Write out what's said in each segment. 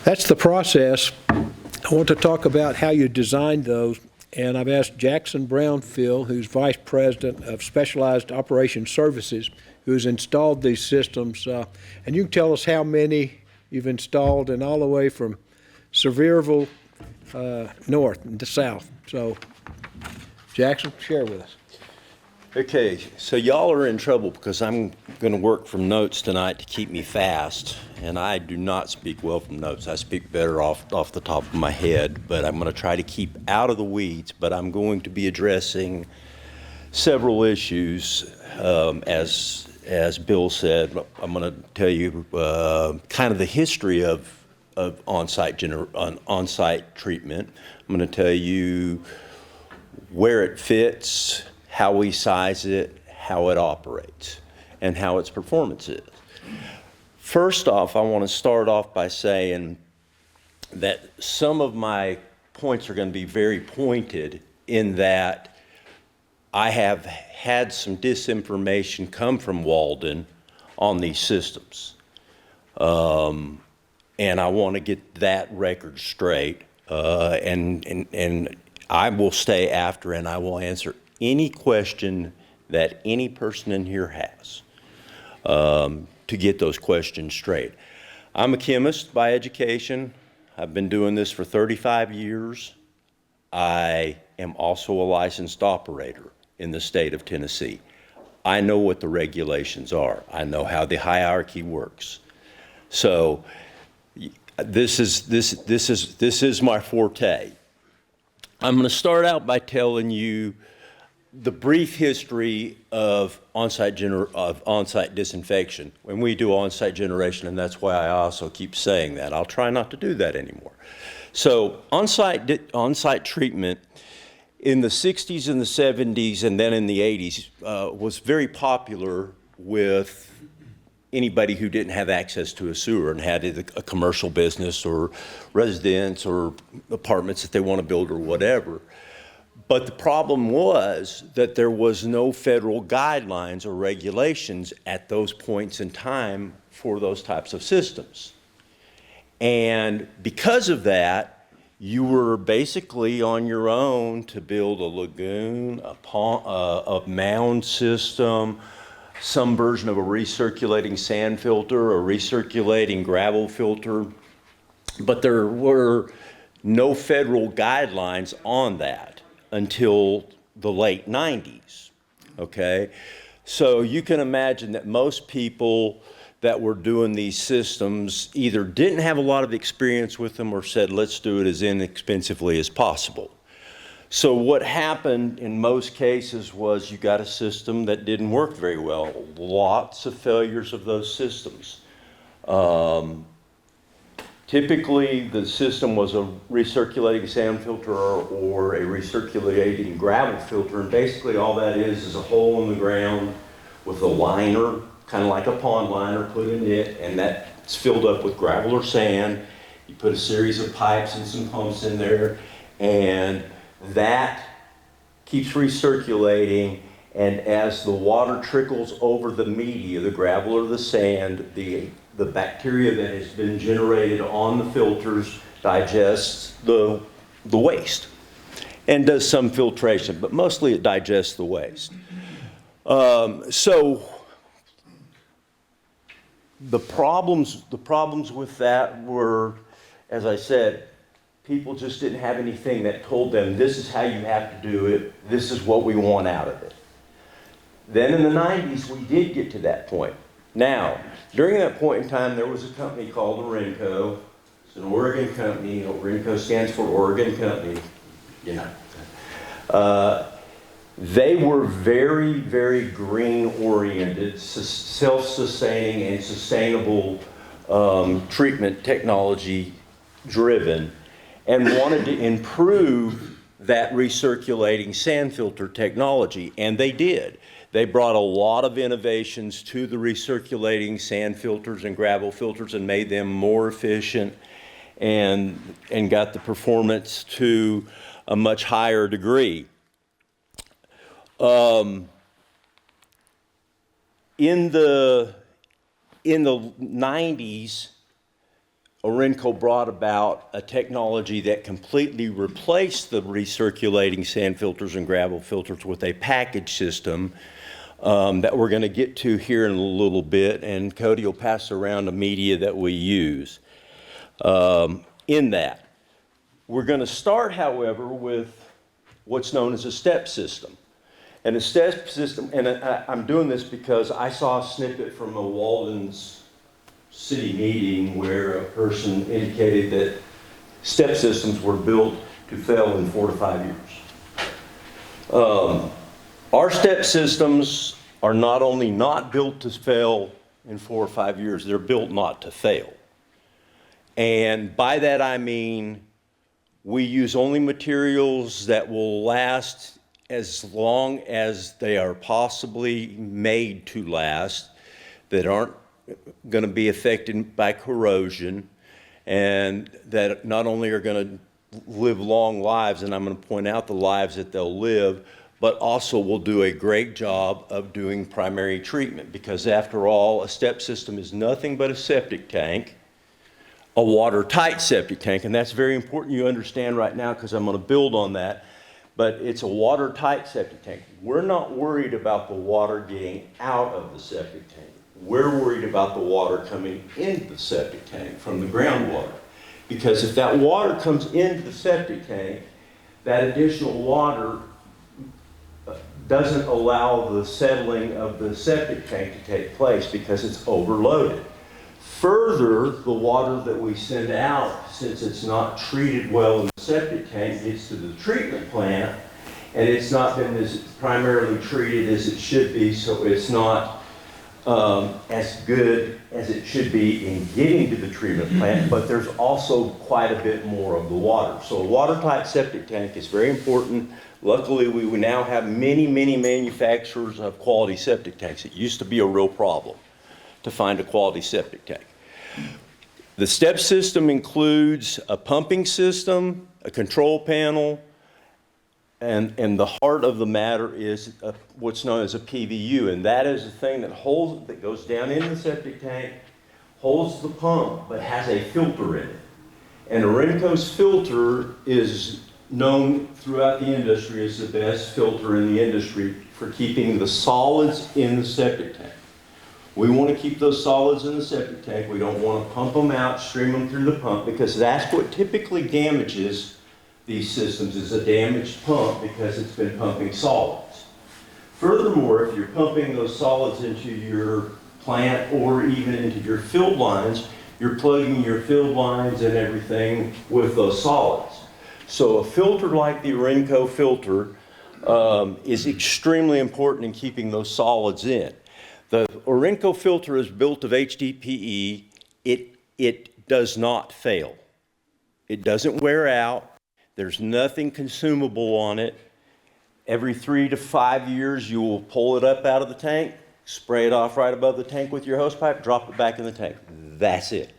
That's the process. I want to talk about how you designed those, and I've asked Jackson Brownfield, who's Vice President of Specialized Operations Services, who's installed these systems, and you can tell us how many you've installed, and all the way from Sevierville north to south. So, Jackson, share with us. Okay, so y'all are in trouble because I'm going to work from notes tonight to keep me fast, and I do not speak well from notes. I speak better off the top of my head, but I'm going to try to keep out of the weeds, but I'm going to be addressing several issues. As Bill said, I'm going to tell you kind of the history of on-site treatment. I'm going to tell you where it fits, how we size it, how it operates, and how its performance is. First off, I want to start off by saying that some of my points are going to be very pointed in that I have had some disinformation come from Walden on these systems. And I want to get that record straight. And I will stay after and I will answer any question that any person in here has to get those questions straight. I'm a chemist by education. I've been doing this for 35 years. I am also a licensed operator in the state of Tennessee. I know what the regulations are. I know how the hierarchy works. So this is my forte. I'm going to start out by telling you the brief history of on-site disinfection. When we do on-site generation, and that's why I also keep saying that. I'll try not to do that anymore. So on-site treatment in the 60s and the 70s and then in the 80s was very popular with anybody who didn't have access to a sewer and had a commercial business or residence or apartments that they want to build or whatever. But the problem was that there was no federal guidelines or regulations at those points in time for those types of systems. And because of that, you were basically on your own to build a lagoon, a pond, a mound system, some version of a recirculating sand filter, a recirculating gravel filter, but there were no federal guidelines on that until the late 90s, okay? So you can imagine that most people that were doing these systems either didn't have a lot of experience with them or said, let's do it as inexpensively as possible. So what happened in most cases was you got a system that didn't work very well. Lots of failures of those systems. Typically, the system was a recirculating sand filter or a recirculating gravel filter, and basically all that is a hole in the ground with a liner, kind of like a pond liner, put in it, and that's filled up with gravel or sand. You put a series of pipes and some pumps in there, and that keeps recirculating, and as the water trickles over the media, the gravel or the sand, the bacteria that has been generated on the filters digests the waste and does some filtration, but mostly it digests the waste. So the problems with that were, as I said, people just didn't have anything that told them this is how you have to do it, this is what we want out of it. Then in the 90s, we did get to that point. Now, during that point in time, there was a company called Orenco. It's an Oregon company. Orenco stands for Oregon Company, you know. They were very, very green-oriented, self-sustaining and sustainable treatment technology driven, and wanted to improve that recirculating sand filter technology, and they did. They brought a lot of innovations to the recirculating sand filters and gravel filters and made them more efficient and got the performance to a much higher degree. In the 90s, Orenco brought about a technology that completely replaced the recirculating sand filters and gravel filters with a package system that we're going to get to here in a little bit, and Cody will pass around the media that we use in that. We're going to start, however, with what's known as a step system. And a step system, and I'm doing this because I saw a snippet from a Walden's city meeting where a person indicated that step systems were built to fail in 4 to 5 years. Our step systems are not only not built to fail in 4 or 5 years, they're built not to fail. And by that I mean we use only materials that will last as long as they are possibly made to last, that aren't going to be affected by corrosion, and that not only are going to live long lives, and I'm going to point out the lives that they'll live, but also will do a great job of doing primary treatment, because after all, a step system is nothing but a septic tank, a watertight septic tank, and that's very important you understand right now because I'm going to build on that, but it's a watertight septic tank. We're not worried about the water getting out of the septic tank. We're worried about the water coming into the septic tank from the groundwater. Because if that water comes into the septic tank, that additional water doesn't allow the settling of the septic tank to take place because it's overloaded. Further, the water that we send out, since it's not treated well in the septic tank, gets to the treatment plant, and it's not been as primarily treated as it should be, so it's not as good as it should be in getting to the treatment plant, but there's also quite a bit more of the water. So a watertight septic tank is very important. Luckily, we now have many, many manufacturers of quality septic tanks. It used to be a real problem to find a quality septic tank. The step system includes a pumping system, a control panel, and the heart of the matter is what's known as a PVU, and that is the thing that goes down in the septic tank, holds the pump, but has a filter in it. And Orenco's filter is known throughout the industry as the best filter in the industry for keeping the solids in the septic tank. We want to keep those solids in the septic tank. We don't want to pump them out, stream them through the pump, because that's what typically damages these systems, is a damaged pump because it's been pumping solids. Furthermore, if you're pumping those solids into your plant or even into your field lines, you're plugging your field lines and everything with those solids. So a filter like the Orenco filter is extremely important in keeping those solids in. The Orenco filter is built of HDPE. It does not fail. It doesn't wear out. There's nothing consumable on it. Every 3 to 5 years, you will pull it up out of the tank, spray it off right above the tank with your hose pipe, drop it back in the tank. That's it.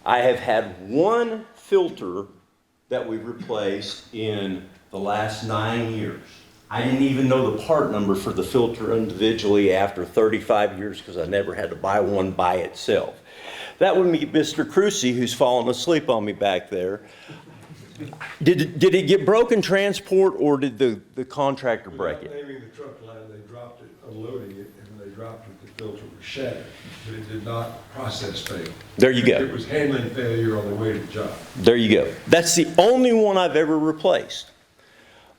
I have had one filter that we've replaced in the last 9 years. I didn't even know the part number for the filter individually after 35 years because I never had to buy one by itself. That would be Mr. Crucy, who's fallen asleep on me back there. Did it get broken transport, or did the contractor break it? Without naming the truck line, they dropped it, unloading it, and when they dropped it, the filter was shattered. But it did not process fail. There you go. It was handling failure on the way to the job. There you go. That's the only one I've ever replaced.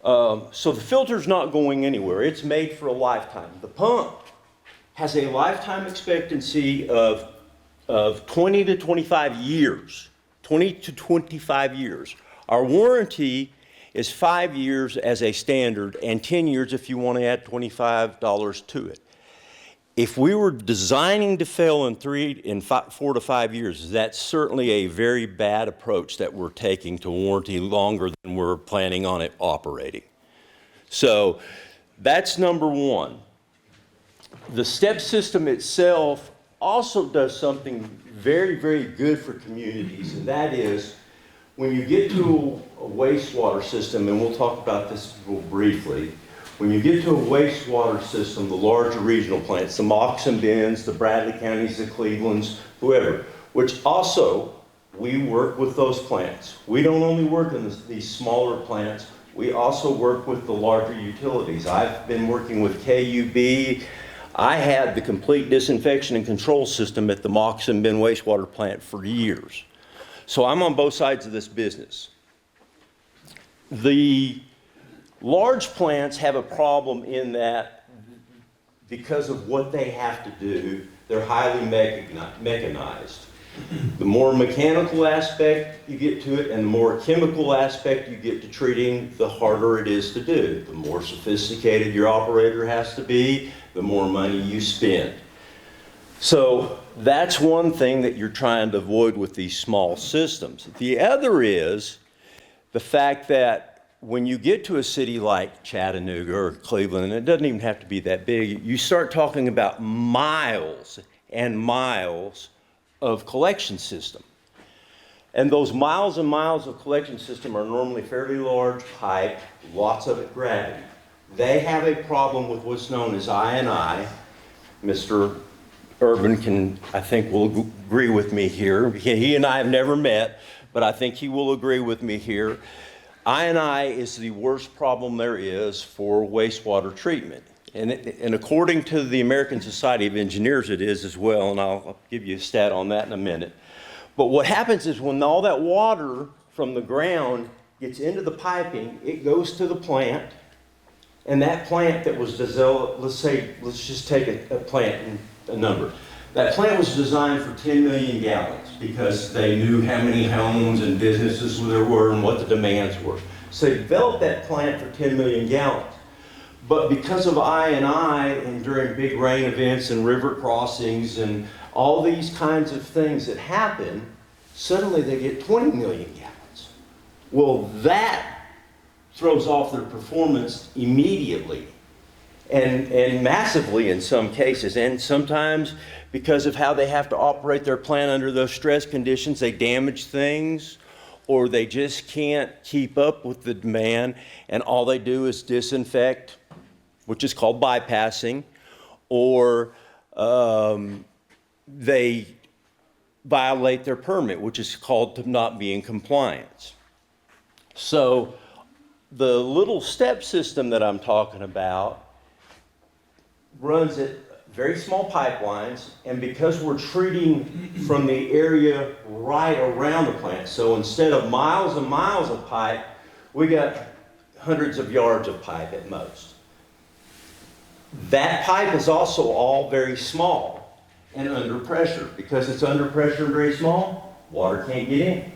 So the filter's not going anywhere. It's made for a lifetime. The pump has a lifetime expectancy of 20 to 25 years. 20 to 25 years. Our warranty is 5 years as a standard and 10 years if you want to add $25 to it. If we were designing to fail in 4 to 5 years, that's certainly a very bad approach that we're taking to warranty longer than we're planning on it operating. So that's number one. The step system itself also does something very, very good for communities, and that is when you get to a wastewater system, and we'll talk about this real briefly, when you get to a wastewater system, the larger regional plants, the Mocks and Benns, the Bradley counties, the Clevelands, whoever, which also we work with those plants. We don't only work in these smaller plants, we also work with the larger utilities. I've been working with KUB. I had the complete disinfection and control system at the Moccasin Bend wastewater plant for years. So I'm on both sides of this business. The large plants have a problem in that because of what they have to do, they're highly mechanized. The more mechanical aspect you get to it and the more chemical aspect you get to treating, the harder it is to do. The more sophisticated your operator has to be, the more money you spend. So that's one thing that you're trying to avoid with these small systems. The other is the fact that when you get to a city like Chattanooga or Cleveland, and it doesn't even have to be that big, you start talking about miles and miles of collection system. And those miles and miles of collection system are normally fairly large pipe, lots of it gravity. They have a problem with what's known as I&I. Mr. Urban can, I think, will agree with me here. He and I have never met, but I think he will agree with me here. I&I is the worst problem there is for wastewater treatment. And according to the American Society of Engineers, it is as well, and I'll give you a stat on that in a minute. But what happens is when all that water from the ground gets into the piping, it goes to the plant, and that plant that was designed, let's just take a plant and a number. That plant was designed for 10 million gallons because they knew how many homes and businesses there were and what the demands were. So they developed that plant for 10 million gallons. But because of I&I and during big rain events and river crossings and all these kinds of things that happen, suddenly they get 20 million gallons. Well, that throws off their performance immediately and massively in some cases. And sometimes because of how they have to operate their plant under those stress conditions, they damage things or they just can't keep up with the demand and all they do is disinfect, which is called bypassing, or they violate their permit, which is called to not be in compliance. So the little step system that I'm talking about runs at very small pipelines, and because we're treating from the area right around the plant, so instead of miles and miles of pipe, we got hundreds of yards of pipe at most. That pipe is also all very small and under pressure. Because it's under pressure and very small, water can't get in.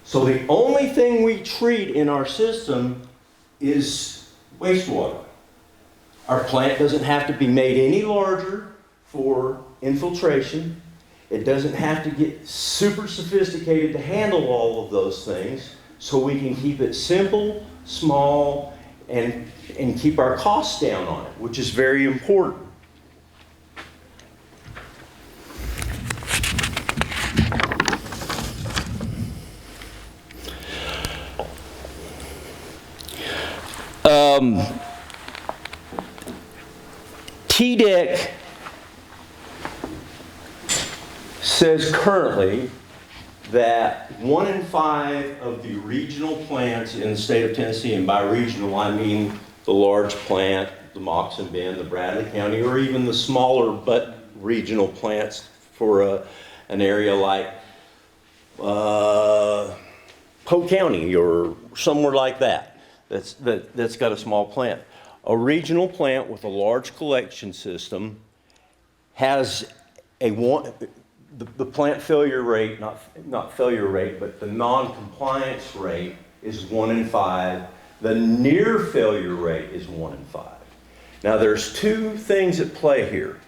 So the only thing we treat in our system is wastewater. Our plant doesn't have to be made any larger for infiltration. It doesn't have to get super sophisticated to handle all of those things. So we can keep it simple, small, and keep our costs down on it, which is very important. TDEC says currently that 1 in 5 of the regional plants in the state of Tennessee, and by regional I mean the large plant, the Moccasin Bend, the Bradley County, or even the smaller but regional plants for an area like Polk County or somewhere like that that's got a small plant. A regional plant with a large collection system has the plant failure rate, not failure rate, but the non-compliance rate is 1 in 5. The near failure rate is 1 in 5. Now there's two things at play here.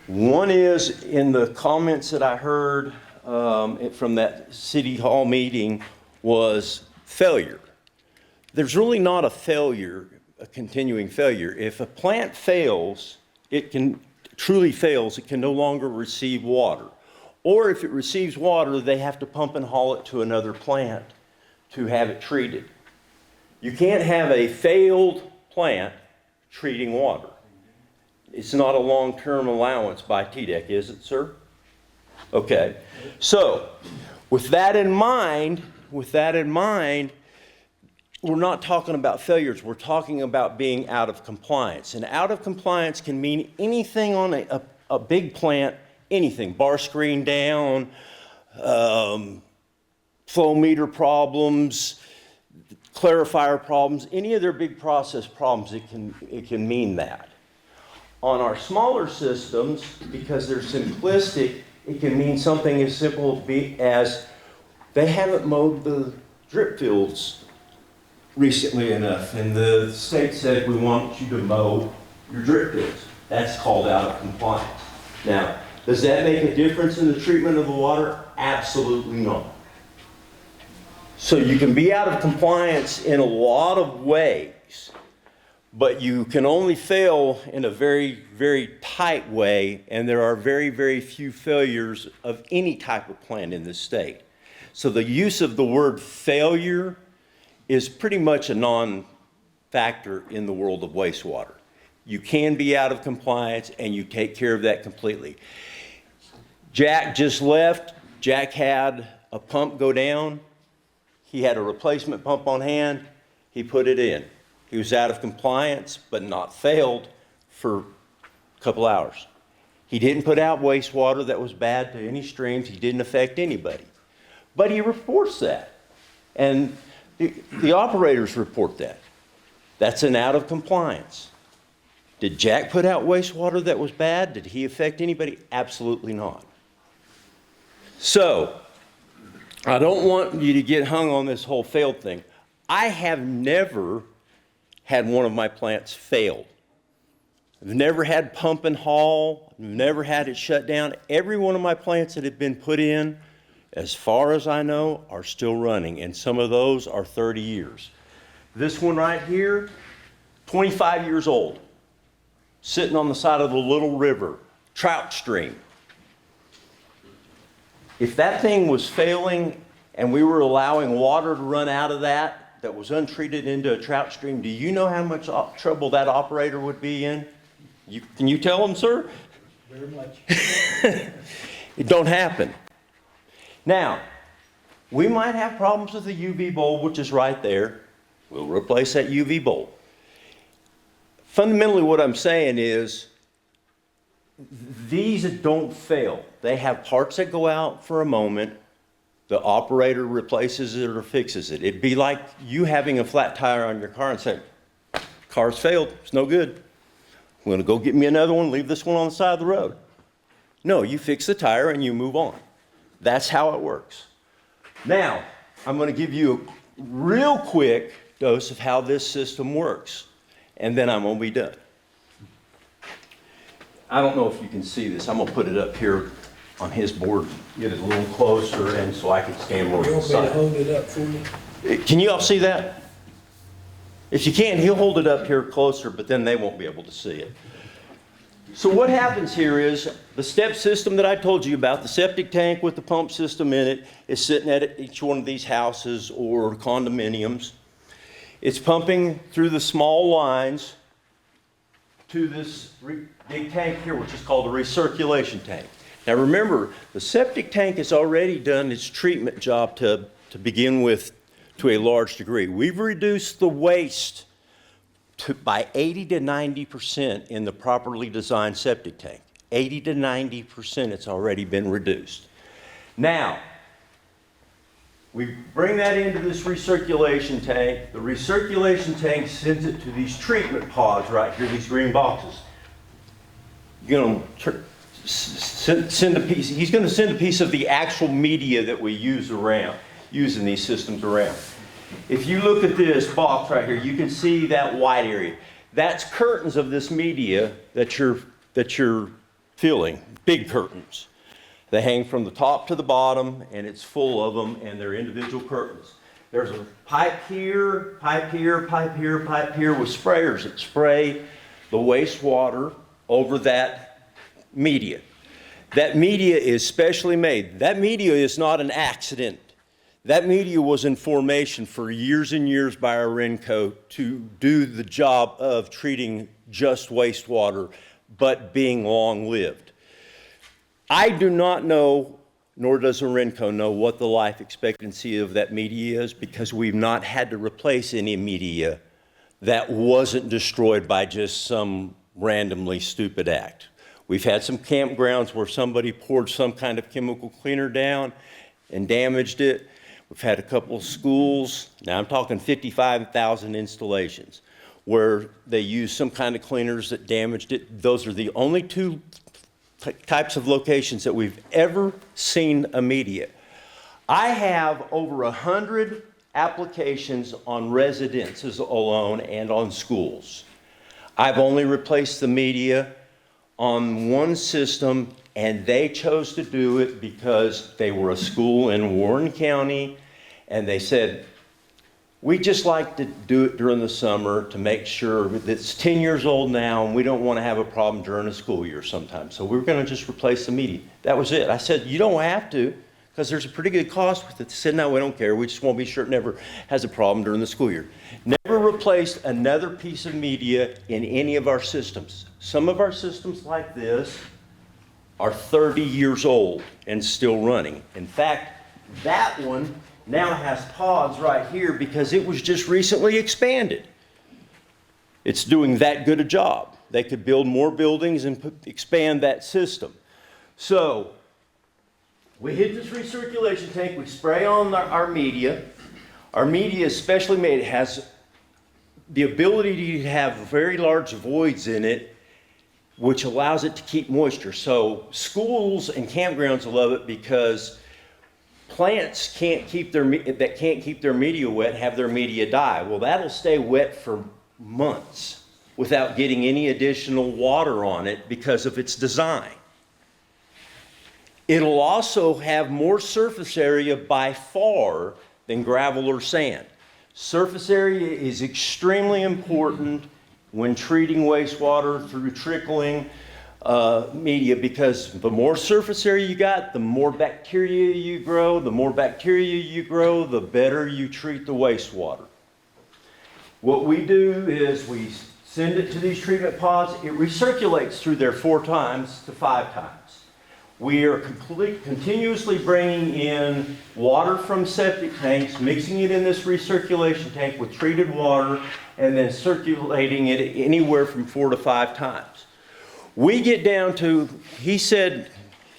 One is in the comments that I heard from that city hall meeting was failure. There's really not a failure, a continuing failure. If a plant fails, truly fails, it can no longer receive water. Or if it receives water, they have to pump and haul it to another plant to have it treated. You can't have a failed plant treating water. It's not a long-term allowance by TDEC, is it, sir? Okay, so with that in mind, we're not talking about failures. We're talking about being out of compliance. And out of compliance can mean anything on a big plant, anything. Bar screen down, flow meter problems, clarifier problems, any of their big process problems, it can mean that. On our smaller systems, because they're simplistic, it can mean something as simple as they haven't mowed the drip fields recently enough, and the state said we want you to mow your drip fields. That's called out of compliance. Now, does that make a difference in the treatment of the water? Absolutely not. So you can be out of compliance in a lot of ways, but you can only fail in a very, very tight way, and there are very, very few failures of any type of plant in this state. So the use of the word failure is pretty much a non-factor in the world of wastewater. You can be out of compliance, and you take care of that completely. Jack just left. Jack had a pump go down. He had a replacement pump on hand. He put it in. He was out of compliance, but not failed for a couple hours. He didn't put out wastewater that was bad to any streams. He didn't affect anybody. But he reports that. And the operators report that. That's an out of compliance. Did Jack put out wastewater that was bad? Did he affect anybody? Absolutely not. So, I don't want you to get hung on this whole failed thing. I have never had one of my plants fail. I've never had pump and haul, never had it shut down. Every one of my plants that have been put in, as far as I know, are still running, and some of those are 30 years. This one right here, 25 years old, sitting on the side of the little river, trout stream. If that thing was failing and we were allowing water to run out of that was untreated into a trout stream, do you know how much trouble that operator would be in? Can you tell them, sir? Very much. It don't happen. Now, we might have problems with the UV bulb, which is right there. We'll replace that UV bulb. Fundamentally, what I'm saying is, these don't fail. They have parts that go out for a moment. The operator replaces it or fixes it. It'd be like you having a flat tire on your car and saying, car's failed, it's no good. I'm gonna go get me another one, leave this one on the side of the road. No, you fix the tire and you move on. That's how it works. Now, I'm gonna give you a real quick dose of how this system works, and then I'm gonna be done. I don't know if you can see this. I'm gonna put it up here on his board, get it a little closer, and so I can stand more to the You want me to side. hold it up for you? Can you all see that? If you can't, he'll hold it up here closer, but then they won't be able to see it. So what happens here is the step system that I told you about, the septic tank with the pump system in it, is sitting at each one of these houses or condominiums. It's pumping through the small lines to this big tank here, which is called a recirculation tank. Now remember, the septic tank has already done its treatment job to begin with to a large degree. We've reduced the waste by 80 to 90% in the properly designed septic tank. 80 to 90% it's already been reduced. Now, we bring that into this recirculation tank. The recirculation tank sends it to these treatment pods right here, these green boxes. You're going to send a piece, he's going to send a piece of the actual media that we use in these systems around. If you look at this box right here, you can see that white area. That's curtains of this media that you're feeling, big curtains. They hang from the top to the bottom, and it's full of them, and they're individual curtains. There's a pipe here, pipe here, pipe here, pipe here with sprayers that spray the wastewater over that media. That media is specially made. That media is not an accident. That media was in formation for years and years by our RENCO to do the job of treating just wastewater, but being long-lived. I do not know nor does Orenco know what the life expectancy of that media is, because we've not had to replace any media that wasn't destroyed by just some randomly stupid act. We've had some campgrounds where somebody poured some kind of chemical cleaner down and damaged it. We've had a couple of schools, now I'm talking 55,000 installations, where they used some kind of cleaners that damaged it. Those are the only two types of locations that we've ever seen a media. I have over 100 applications on residences alone and on schools. I've only replaced the media on one system, and they chose to do it because they were a school in Warren County, and they said, we just like to do it during the summer to make sure that it's 10 years old now and we don't want to have a problem during the school year sometimes. So we're going to just replace the media. That was it. I said, you don't have to, because there's a pretty good cost with it. They said, no, we don't care. We just want to be sure it never has a problem during the school year. Never replaced another piece of media in any of our systems. Some of our systems like this are 30 years old and still running. In fact, that one now has pods right here because it was just recently expanded. It's doing that good a job. They could build more buildings and expand that system. So we hit this recirculation tank, we spray on our media. Our media is specially made. It has the ability to have very large voids in it, which allows it to keep moisture. So schools and campgrounds love it because plants can't keep their media wet, have their media die. Well, that'll stay wet for months without getting any additional water on it because of its design. It'll also have more surface area by far than gravel or sand. Surface area is extremely important when treating wastewater through trickling media, because the more surface area you got, the more bacteria you grow. The more bacteria you grow, the better you treat the wastewater. What we do is we send it to these treatment pods. It recirculates through there 4 times to 5 times. We are continuously bringing in water from septic tanks, mixing it in this recirculation tank with treated water, and then circulating it anywhere from 4 to 5 times. We get down to, he said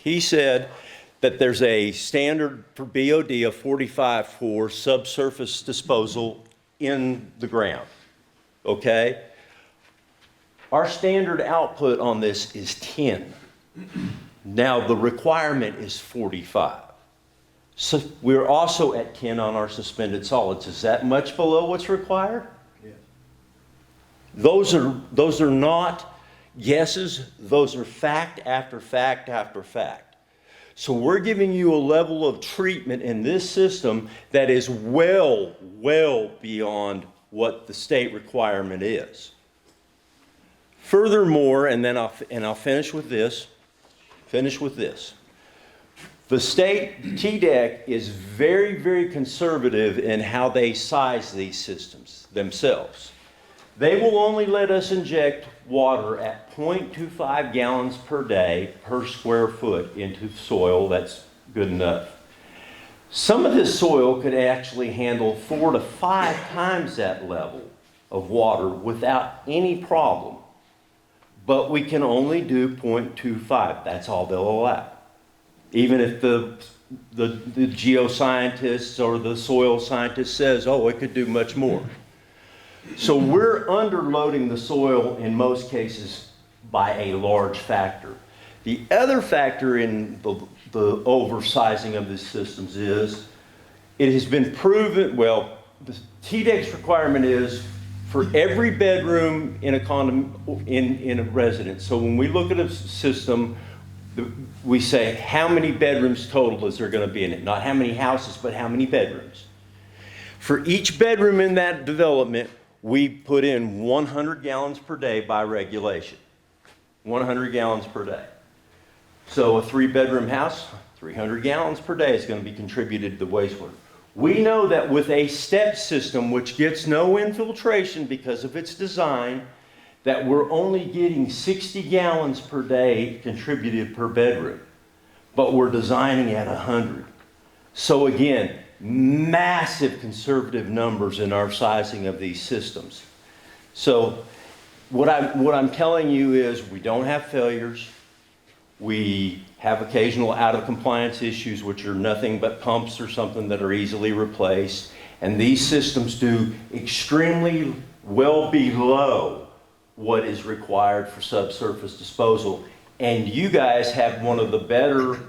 that there's a standard for BOD of 45 for subsurface disposal in the ground, okay? Our standard output on this is 10. Now the requirement is 45. So we're also at 10 on our suspended solids. Is that much below what's required? Yes. Those are not guesses, those are fact after fact after fact. So we're giving you a level of treatment in this system that is well beyond what the state requirement is. Furthermore, and then I'll finish with this. The state TDEC is very conservative in how they size these systems themselves. They will only let us inject water at 0.25 gallons per day per square foot into soil. That's good enough. Some of this soil could actually handle 4 to 5 times that level of water without any problem. But we can only do 0.25. That's all they'll allow. Even if the geoscientists or the soil scientist says, oh, it could do much more. So we're underloading the soil in most cases by a large factor. The other factor in the oversizing of these systems is it has been proven, well, the TDEC's requirement is for every bedroom in a residence. So when we look at a system, we say how many bedrooms total is there going to be in it? Not how many houses, but how many bedrooms. For each bedroom in that development, we put in 100 gallons per day by regulation. 100 gallons per day. So a 3-bedroom house, 300 gallons per day is going to be contributed to wastewater. We know that with a step system, which gets no infiltration because of its design, that we're only getting 60 gallons per day contributed per bedroom. but we're designing at 100. So again, massive conservative numbers in our sizing of these systems. So what I'm telling you is we don't have failures. We have occasional out of compliance issues, which are nothing but pumps or something that are easily replaced. And these systems do extremely well below what is required for subsurface disposal. And you guys have one of the better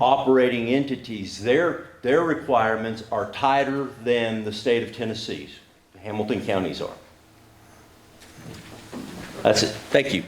operating entities. Their requirements are tighter than the state of Tennessee's. Hamilton counties are. That's it. Thank you.